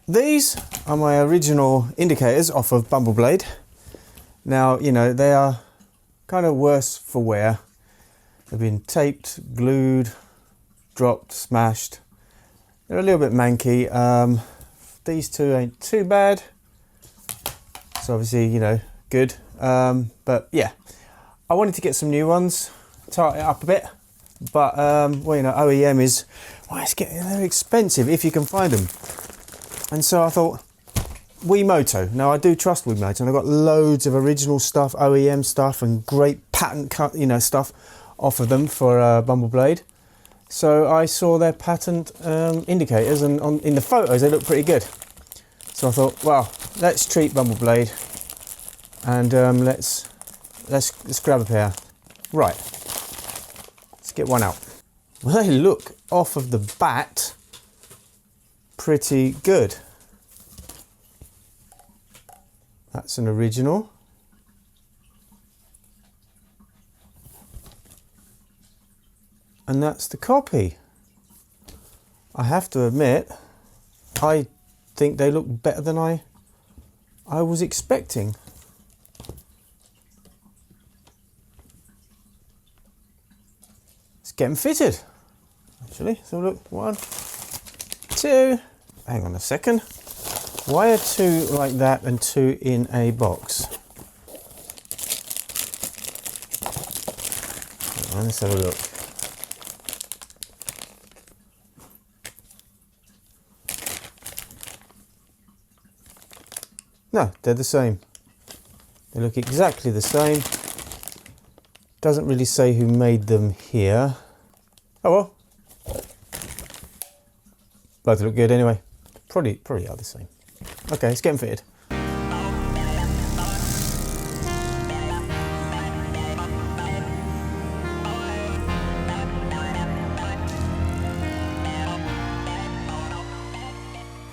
These are my original indicators off of BumbleBlade. Now, you know, they are kind of worse for wear. They've been taped, glued, dropped, smashed. They're a little bit manky. These two ain't too bad. So obviously, you know, good. But yeah, I wanted to get some new ones, tighten it up a bit. But, well, you know, OEM is, well, they're expensive if you can find them. And so I thought, Wiimoto. Now I do trust Wiimoto, and I've got loads of original stuff, OEM stuff, and great patent cut, you know, stuff off of them for BumbleBlade. So I saw their patent indicators, and in the photos they look pretty good. So I thought, well, let's treat BumbleBlade, and let's grab a pair. Right, let's get one out. Well, they look off of the bat pretty good. That's an original. And that's the copy. I have to admit, I think they look better than I was expecting. Let's get them fitted. Actually, so look, 1, 2, hang on a second. Why are 2 like that and 2 in a box? Let's have a look. No, they're the same. They look exactly the same. Doesn't really say who made them here. Oh well. Both look good anyway. Probably are the same. Okay, let's get them fitted.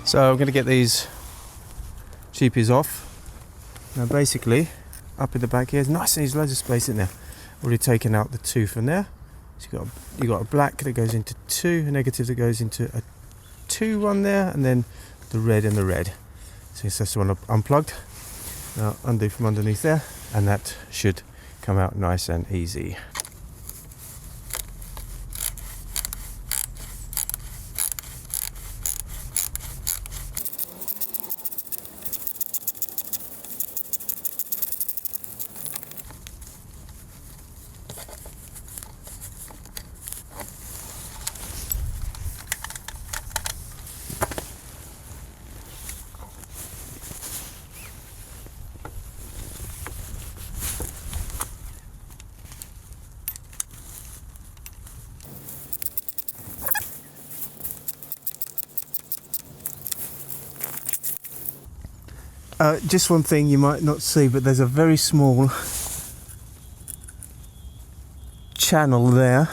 So I'm going to get these cheapies off. Now basically, up in the back here, there's loads of space in there. Already taken out the 2 from there. So you got a black that goes into 2, a negative that goes into a 2 one there, and then the red and the red. So that's the one unplugged. Now undo from underneath there, and that should come out nice and easy. Just one thing you might not see, but there's a very small channel there,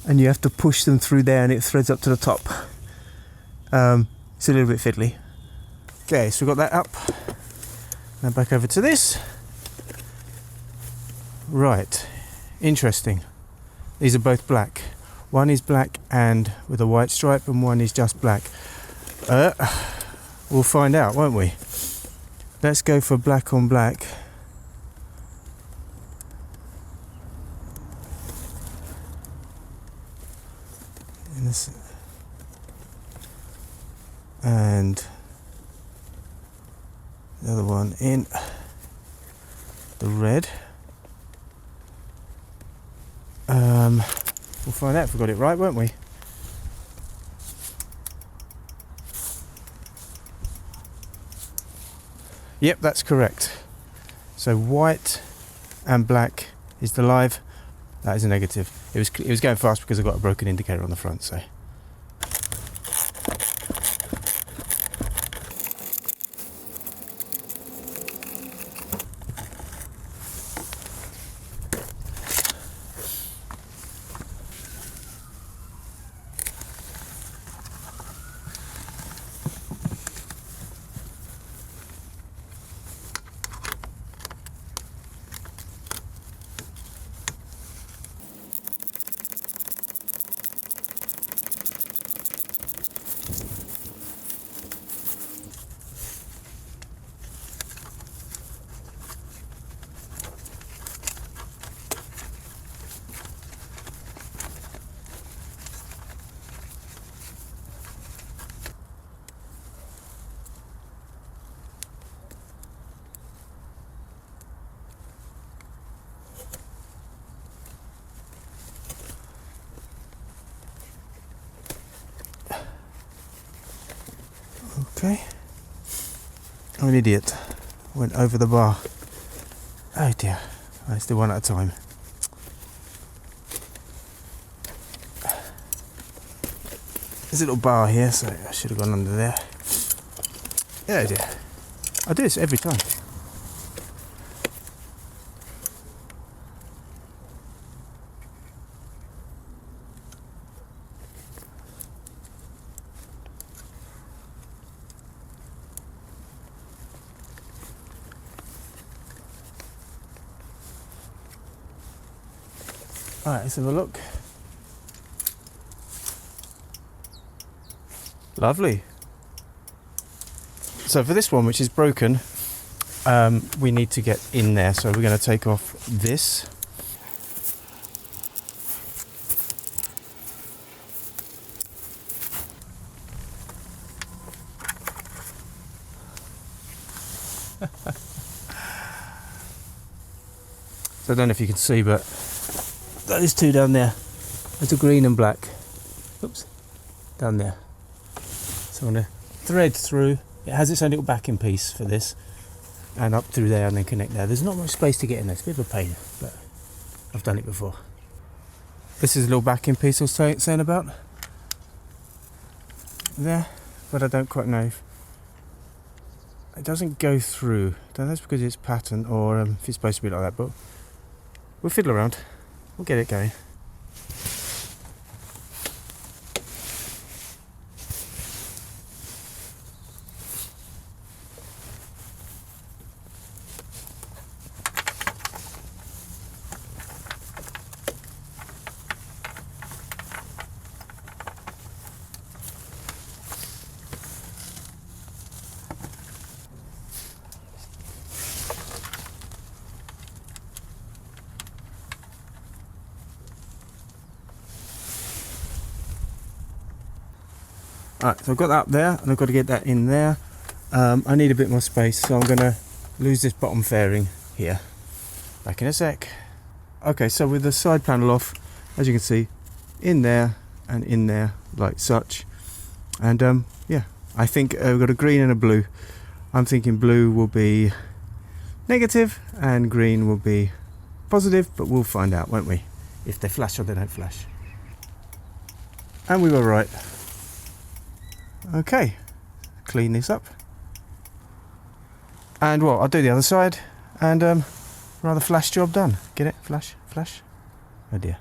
and you have to push them through there and it threads up to the top. It's a little bit fiddly. Okay, so we've got that up. Now back over to this. Right, interesting. These are both black. One is black and with a white stripe, and one is just black. We'll find out, won't we? Let's go for black on black. And the other one in the red. We'll find out if we got it right, won't we? Yep, that's correct. So white and black is the live. That is a negative. It was going fast because I got a broken indicator on the front. So. Okay. I'm an idiot. Went over the bar. Oh dear. Let's do one at a time. There's a little bar here, so I should have gone under there. Yeah, dear. I do this every time. Alright, let's have a look. Lovely. So for this one, which is broken, we need to get in there. So we're going to take off this. So I don't know if you can see, but there's two down there. There's a green and black. Oops, down there. So I'm going to thread through. It has its own little backing piece for this, and up through there and then connect there. There's not much space to get in there. It's a bit of a pain, but I've done it before. This is a little backing piece I was saying about there, but I don't quite know if it doesn't go through. I don't know if that's because it's pattern or if it's supposed to be like that, but we'll fiddle around. We'll get it going. Alright, so I've got that up there and I've got to get that in there. I need a bit more space, so I'm going to lose this bottom fairing here. Back in a sec. Okay, so with the side panel off, as you can see, in there and in there like such. And yeah, I think we've got a green and a blue. I'm thinking blue will be negative and green will be positive, but we'll find out, won't we? If they flash or they don't flash. And we were right. Okay, clean this up. And well, I'll do the other side and rather flash job done. Get it? Flash, flash. Oh dear.